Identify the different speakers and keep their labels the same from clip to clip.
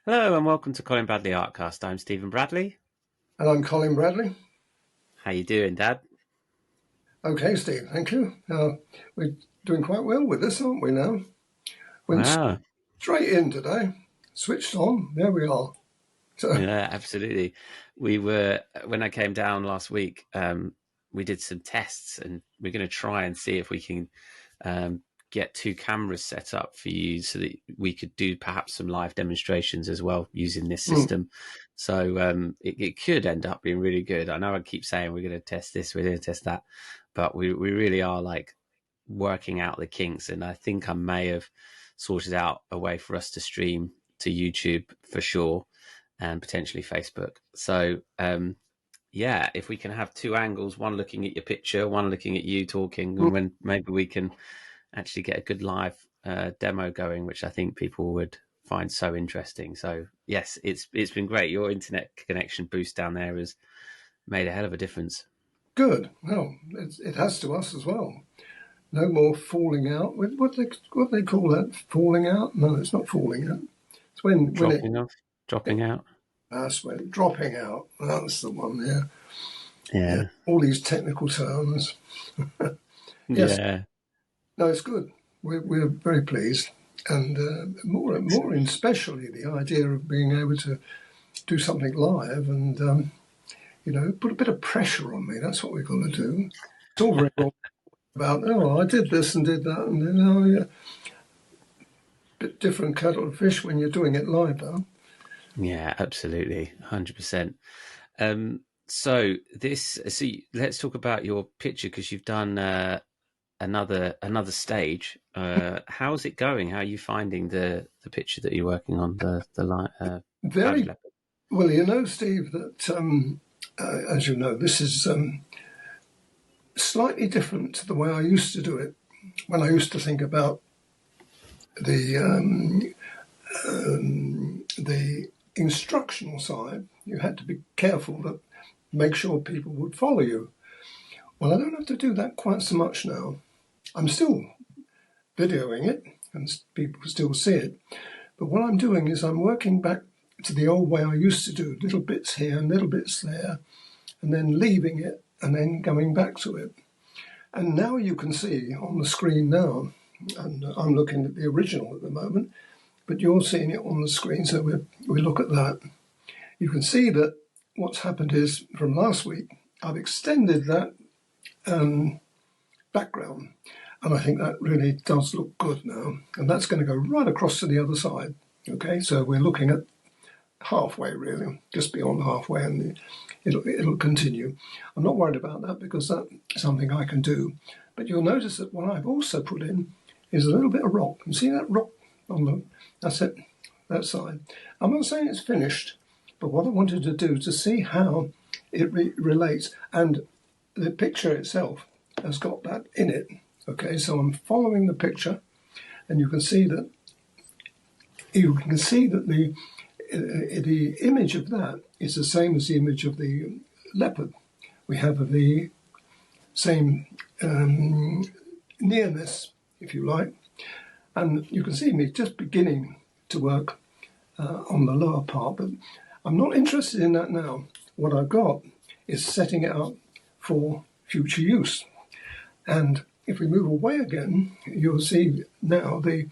Speaker 1: Hello and welcome to Colin Bradley Artcast. I'm Stephen Bradley.
Speaker 2: And I'm Colin Bradley.
Speaker 1: How you doing, Dad?
Speaker 2: Okay, Steve, thank you. We're doing quite well with this, aren't we now? Went
Speaker 1: Wow.
Speaker 2: straight in today, switched on, there we are. So,
Speaker 1: Yeah, absolutely. When I came down last week, we did some tests and we're going to try and see if we can get two cameras set up for you so that we could do perhaps some live demonstrations as well using this system. So it could end up being really good. I know I keep saying we're going to test this, we're going to test that, but we really are like working out the kinks. And I think I may have sorted out a way for us to stream to YouTube for sure and potentially Facebook. So yeah, if we can have two angles, one looking at your picture, one looking at you talking, and when maybe we can actually get a good live demo going, which I think people would find so interesting. So yes, it's been great. Your internet connection boost down there has made a hell of a difference.
Speaker 2: good. Well, it has to us as well. No more falling out. What they call that? Falling out? No, it's not falling out. It's when it
Speaker 1: Dropping out.
Speaker 2: that's when dropping out. That's the one. Yeah, yeah.
Speaker 1: Yeah,
Speaker 2: All these technical terms. Yes.
Speaker 1: yeah,
Speaker 2: No, it's good. We're very pleased, and more especially the idea of being able to do something live and put a bit of pressure on me. That's what we've got to do. It's all very well about I did this and did that, and then yeah, bit different kettle of fish when you're doing it live though.
Speaker 1: yeah. Absolutely, 100%. So let's talk about your picture because you've done another stage. How's it going? How are you finding the picture that you're working on? The clouded
Speaker 2: Very
Speaker 1: leopard.
Speaker 2: well, Steve. That as you know, this is slightly different to the way I used to do it. When I used to think about the instructional side, you had to be careful to make sure people would follow you. Well, I don't have to do that quite so much now. I'm still videoing it and people still see it. But what I'm doing is I'm working back to the old way I used to do, little bits here and little bits there, and then leaving it and then coming back to it. And now you can see on the screen now, and I'm looking at the original at the moment, but you're seeing it on the screen, so we look at that. You can see that what's happened is from last week, I've extended that background, and I think that really does look good now. And that's going to go right across to the other side. Okay, so we're looking at halfway, really, just beyond halfway, and it'll continue. I'm not worried about that because that's something I can do. But you'll notice that what I've also put in is a little bit of rock. You see that rock that's it, that side. I'm not saying it's finished, but what I wanted to do to see how it relates, and the picture itself has got that in it. Okay, so I'm following the picture, and you can see that the image of that is the same as the image of the leopard. We have the same nearness, if you like, and you can see me just beginning to work on the lower part, but I'm not interested in that now. What I've got is setting it up for future use. And if we move away again, you'll see now the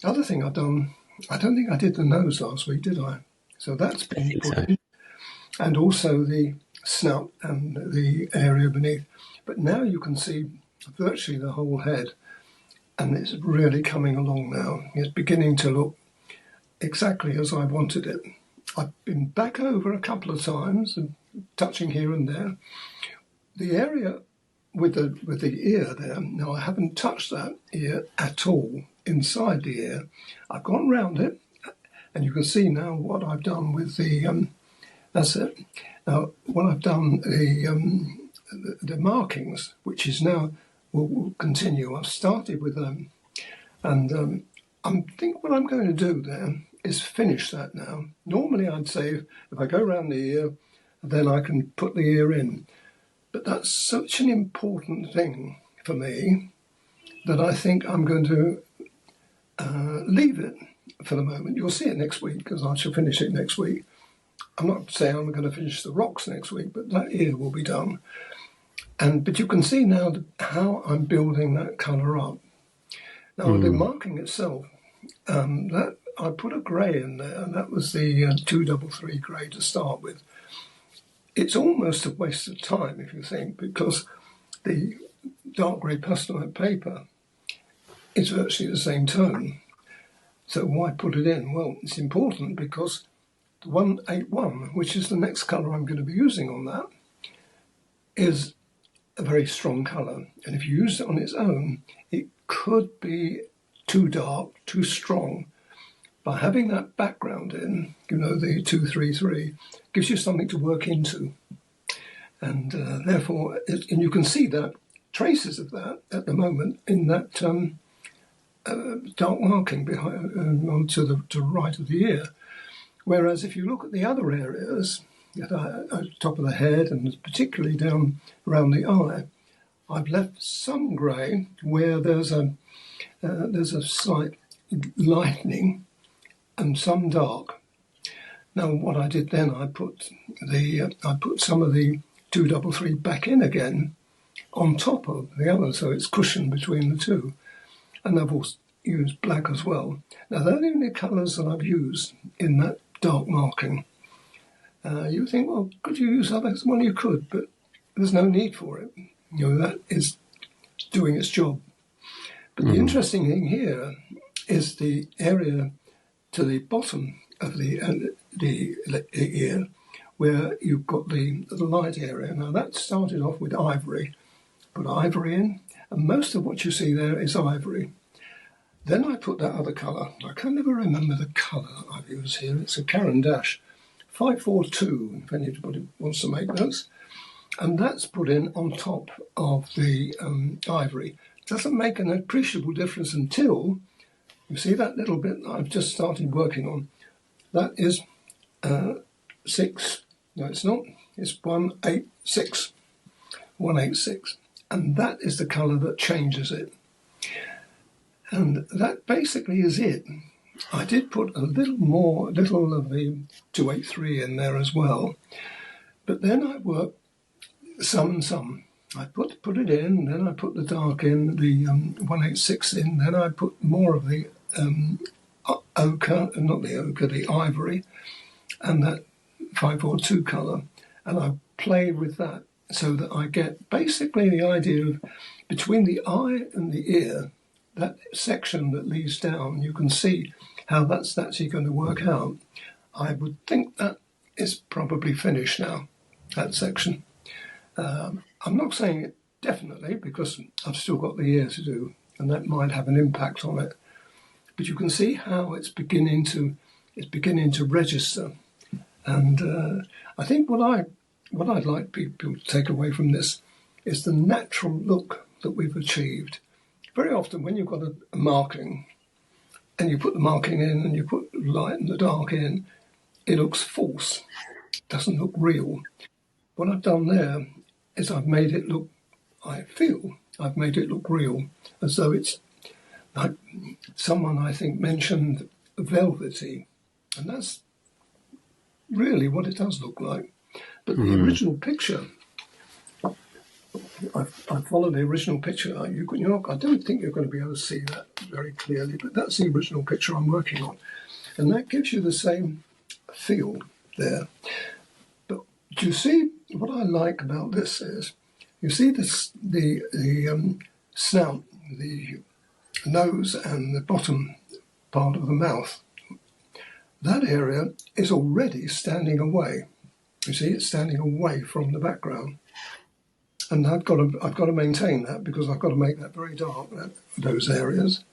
Speaker 2: other thing I've done. I don't think I did the nose last week, did I? So that's been put in. And also the snout and the area beneath. But now you can see virtually the whole head, and it's really coming along now. It's beginning to look exactly as I wanted it. I've been back over a couple of times and touching here and there. The area with the ear there, now I haven't touched that ear at all inside the ear. I've gone round it, and you can see now what I've done with the, that's it. Now, what I've done, the markings, which is now, will continue. I've started with them, and I think what I'm going to do there is finish that now. Normally I'd say if I go around the ear, then I can put the ear in. But that's such an important thing for me that I think I'm going to leave it for the moment. You'll see it next week because I shall finish it next week. I'm not saying I'm going to finish the rocks next week, but that ear will be done. But you can see now how I'm building that colour up. Now, the marking itself, that I put a grey in there, and that was the 233 grey to start with. It's almost a waste of time, if you think, because the dark grey pastel paper is virtually the same tone. So why put it in? Well, it's important because the 181, which is the next colour I'm going to be using on that, is a very strong colour. And if you use it on its own, it could be too dark, too strong. By having that background in, the 233, gives you something to work into. And therefore, and you can see that traces of that at the moment in that dark marking behind to the right of the ear. Whereas if you look at the other areas, at the top of the head and particularly down around the eye, I've left some grey where there's a slight lightening and some dark. Now, what I did then, I put some of the 233 back in again on top of the other, so it's cushioned between the two. And I've also used black as well. Now, they're the only colours that I've used in that dark marking. You think, well, could you use others? Well, you could, but there's no need for it. That is doing its job. But the interesting thing here is the area to the bottom of the ear, where you've got the light area. Now, that started off with ivory. Put ivory in, and most of what you see there is ivory. Then I put that other colour. I can never remember the colour I've used here. It's a Caran d'Ache 542, if anybody wants to make those. And that's put in on top of the ivory. Doesn't make an appreciable difference until you see that little bit that I've just started working on. That is 6. No, it's not. It's 186. 186. And that is the colour that changes it. And that basically is it. I did put a little of the 283 in there as well. But then I worked some and some. I put it in, then I put the dark in, the 186 in, then I put more of the ochre, not the ochre, the ivory, and that 542 colour. And I play with that so that I get basically the idea of between the eye and the ear, that section that leads down, you can see how that's actually going to work out. I would think that is probably finished now, that section. I'm not saying it definitely because I've still got the ear to do, and that might have an impact on it. But you can see how it's beginning to register. And I think what I'd like people to take away from this is the natural look that we've achieved. Very often when you've got a marking and you put the marking in and you put the light and the dark in, it looks false, doesn't look real. What I've done there is I've made it look real, as though it's like someone I think mentioned velvety, and that's really what it does look like. But the original picture, I follow the original picture. I don't think you're going to be able to see that very clearly, but that's the original picture I'm working on, and that gives you the same feel there. But do you see what I like about this is you see this the snout, the nose, and the bottom part of the mouth. That area is already standing away. You see, it's standing away from the background. And I've got to maintain that because I've got to make that very dark, those areas.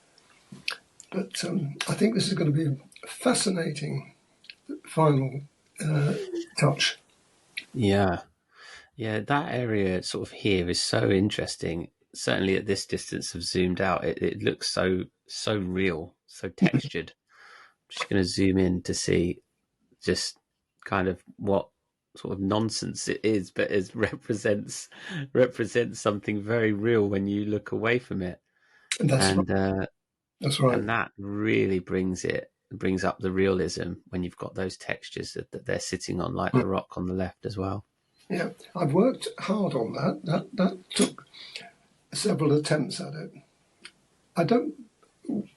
Speaker 2: But I think this is going to be a fascinating final touch.
Speaker 1: Yeah, that area sort of here is so interesting. Certainly at this distance of zoomed out, it looks so real, so textured. I'm just going to zoom in to see just kind of what sort of nonsense it is, but it represents something very real when you look away from it.
Speaker 2: And that's
Speaker 1: And
Speaker 2: right. That's right.
Speaker 1: and that really brings it brings up the realism when you've got those textures that they're sitting on, like the rock on the left as well.
Speaker 2: Yeah, I've worked hard on that. That took several attempts at it. I don't.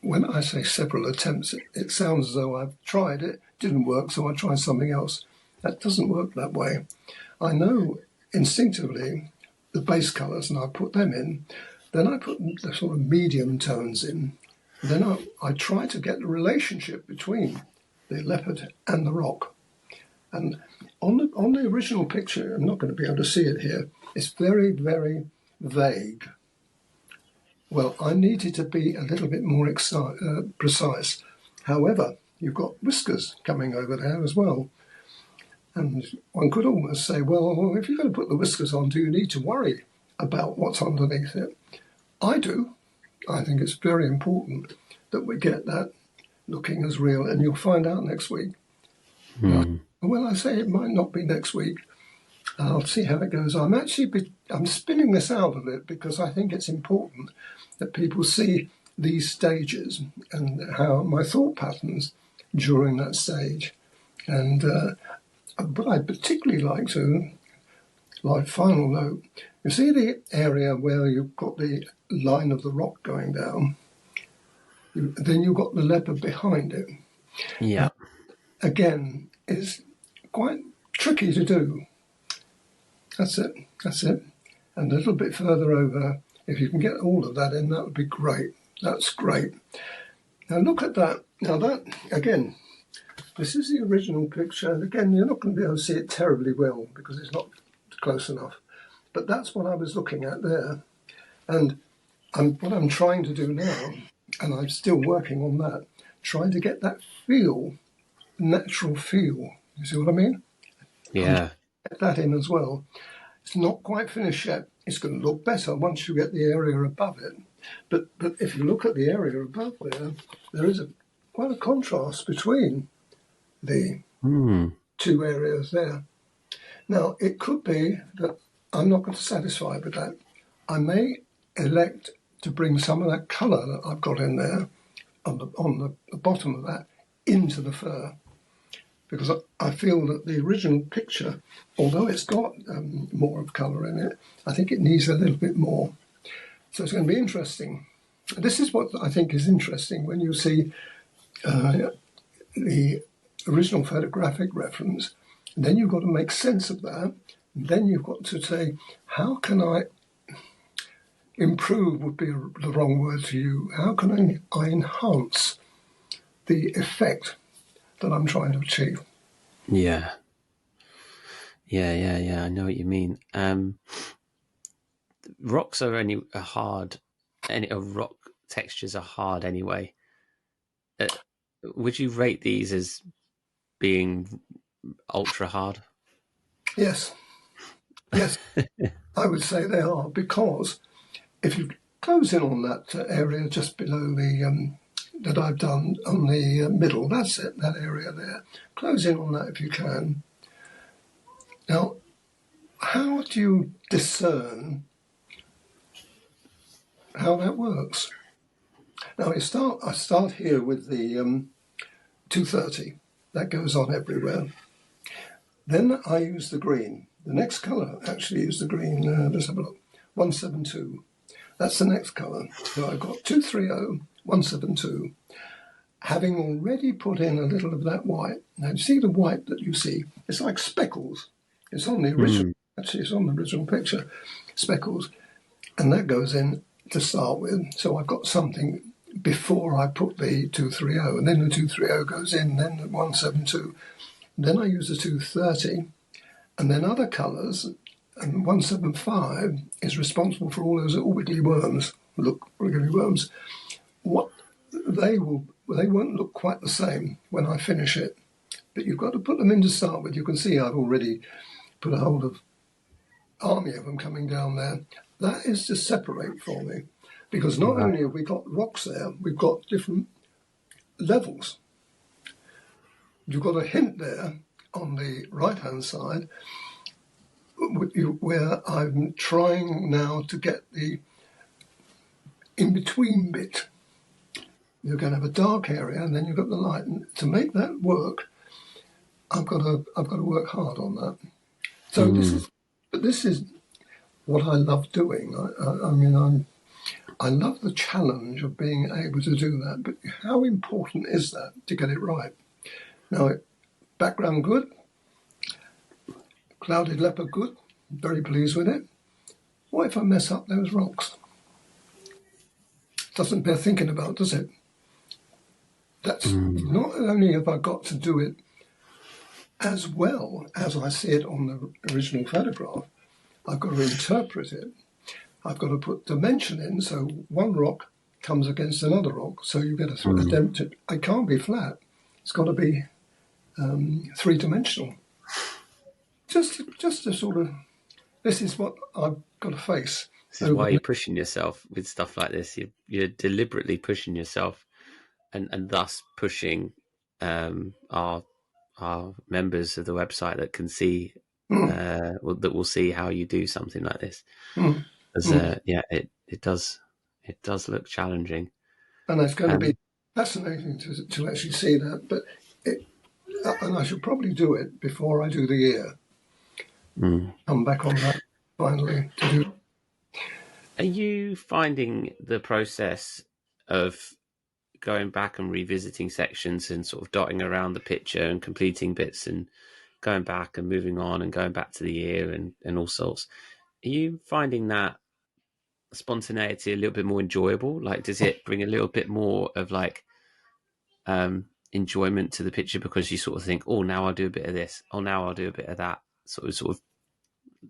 Speaker 2: When I say several attempts, it sounds as though I've tried it, didn't work, so I tried something else. That doesn't work that way. I know instinctively the base colours, and I put them in. Then I put the sort of medium tones in. Then I try to get the relationship between the leopard and the rock. And on the original picture, I'm not going to be able to see it here, it's very, very vague. Well, I needed to be a little bit more precise. However, you've got whiskers coming over there as well. And one could almost say, well, if you're going to put the whiskers on, do you need to worry about what's underneath it? I do. I think it's very important that we get that looking as real, and you'll find out next week. Well, I say it might not be next week. I'll see how it goes. I'm spinning this out a bit because I think it's important that people see these stages and how my thought patterns during that stage. And but I'd particularly like final note, you see the area where you've got the line of the rock going down, then you've got the leopard behind it.
Speaker 1: Yeah.
Speaker 2: Again, it's quite tricky to do. That's it. And a little bit further over, if you can get all of that in, that would be great. That's great. Now look at that. Now that, again, this is the original picture. And again, you're not going to be able to see it terribly well because it's not close enough. But that's what I was looking at there. And what I'm trying to do now, and I'm still working on that, trying to get that feel, natural feel. You see what I mean?
Speaker 1: Yeah.
Speaker 2: Get that in as well. It's not quite finished yet. It's going to look better once you get the area above it. But if you look at the area above there is quite a contrast between the two areas there. Now, it could be that I'm not going to satisfy with that. I may elect to bring some of that colour that I've got in there on the bottom of that into the fur, because I feel that the original picture, although it's got more of colour in it, I think it needs a little bit more. So it's going to be interesting. This is what I think is interesting when you see the original photographic reference, and then you've got to make sense of that. And then you've got to say, how can I improve would be the wrong word to use. How can I enhance the effect that I'm trying to achieve?
Speaker 1: Yeah. I know what you mean. Rocks are hard. Rock textures are hard anyway. Would you rate these as being ultra hard?
Speaker 2: Yes, I would say they are, because if you close in on that area just below the that I've done on the middle, that's it, that area there. Close in on that if you can. Now, how do you discern how that works? Now, I start here with the 230. That goes on everywhere. Then I use the green. The next colour actually is the green. Let's have a look. 172. That's the next colour. So I've got 230, 172. Having already put in a little of that white. Now, you see the white that you see? It's like speckles. It's on the original. Actually, it's on the original picture. Speckles. And that goes in to start with. So I've got something before I put the 230. And then the 230 goes in, then the 172. Then I use the 230. And then other colours, and 175 is responsible for all those little wiggly worms. Look, wiggly worms. What they won't look quite the same when I finish it. But you've got to put them in to start with. You can see I've already put a hold of army of them coming down there. That is to separate for me. Because not only have we got rocks there, we've got different levels. You've got a hint there on the right-hand side where I'm trying now to get the in-between bit. You're going to have a dark area, and then you've got the light. And to make that work, I've got to work hard on that. So this is what I love doing. I mean, I love the challenge of being able to do that. But how important is that to get it right? Now, background good, clouded leopard good, very pleased with it. What if I mess up those rocks? Doesn't bear thinking about, does it? That's not only have I got to do it as well as I see it on the original photograph, I've got to interpret it. I've got to put dimension in, so one rock comes against another rock, so you get a attempt. It can't be flat. It's got to be three-dimensional. Just to sort of, this is what I've got to face.
Speaker 1: This is why you're pushing yourself with stuff like this. You're deliberately pushing yourself, and thus pushing our members of the website that can see that will see how you do something like this. It does look challenging,
Speaker 2: and it's going to be fascinating to actually see that. But and I should probably do it before I do the ear. Come back on that finally to do.
Speaker 1: Are you finding the process of going back and revisiting sections and sort of dotting around the picture and completing bits and going back and moving on and going back to the ear and all sorts? Are you finding that spontaneity a little bit more enjoyable? Like, does it bring a little bit more of like enjoyment to the picture because you sort of think, oh, now I'll do a bit of this, oh, now I'll do a bit of that, sort of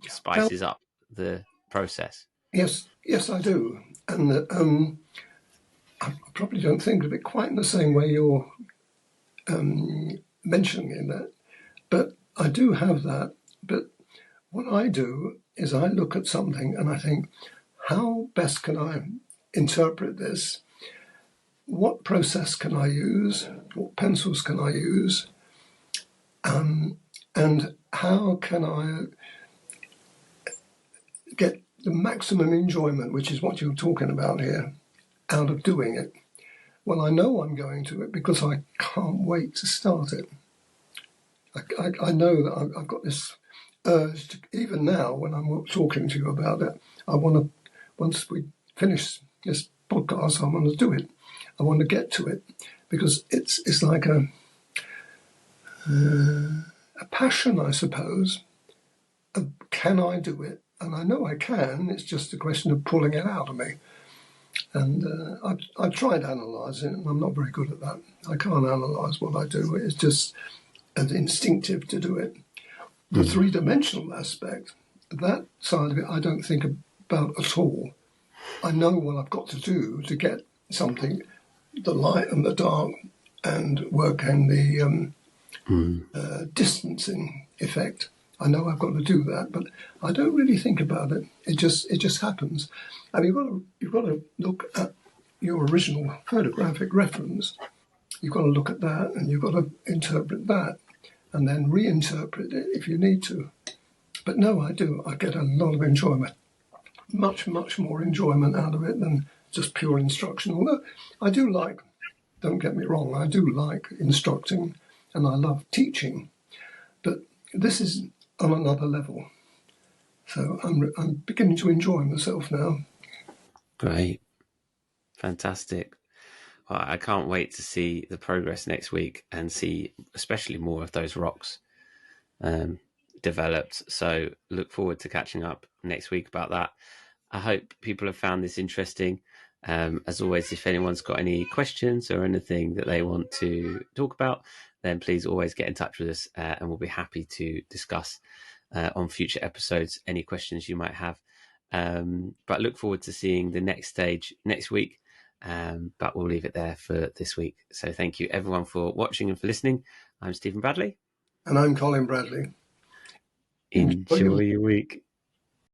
Speaker 1: spices up the process?
Speaker 2: Yes, I do. And I probably don't think of it quite in the same way you're mentioning in that, but I do have that. But what I do is I look at something and I think, how best can I interpret this? What process can I use? What pencils can I use? And how can I get the maximum enjoyment, which is what you're talking about here, out of doing it? Well, I know I'm going to it because I can't wait to start it. I know that I've got this urge to, even now when I'm talking to you about it, I want to, once we finish this podcast, I want to do it. I want to get to it because it's like a passion, I suppose. Can I do it? And I know I can. It's just a question of pulling it out of me. And I've tried analysing it, and I'm not very good at that. I can't analyse what I do. It's just instinctive to do it. The three-dimensional aspect, that side of it, I don't think about at all. I know what I've got to do to get something, the light and the dark, and work in the distancing effect. I know I've got to do that, but I don't really think about it. It just happens. And you've got to look at your original photographic reference. You've got to look at that, and you've got to interpret that, and then reinterpret it if you need to. But no, I do. I get a lot of enjoyment, much more enjoyment out of it than just pure instruction. Although I do like, don't get me wrong, I do like instructing, and I love teaching. But this is on another level. So I'm beginning to enjoy myself now.
Speaker 1: Great. Fantastic. Well, I can't wait to see the progress next week and see especially more of those rocks developed. So look forward to catching up next week about that. I hope people have found this interesting. As always, if anyone's got any questions or anything that they want to talk about, then please always get in touch with us and we'll be happy to discuss on future episodes any questions you might have. But look forward to seeing the next stage next week. But we'll leave it there for this week. So thank you everyone for watching and for listening. I'm Stephen Bradley.
Speaker 2: And I'm Colin Bradley.
Speaker 1: Enjoy your week.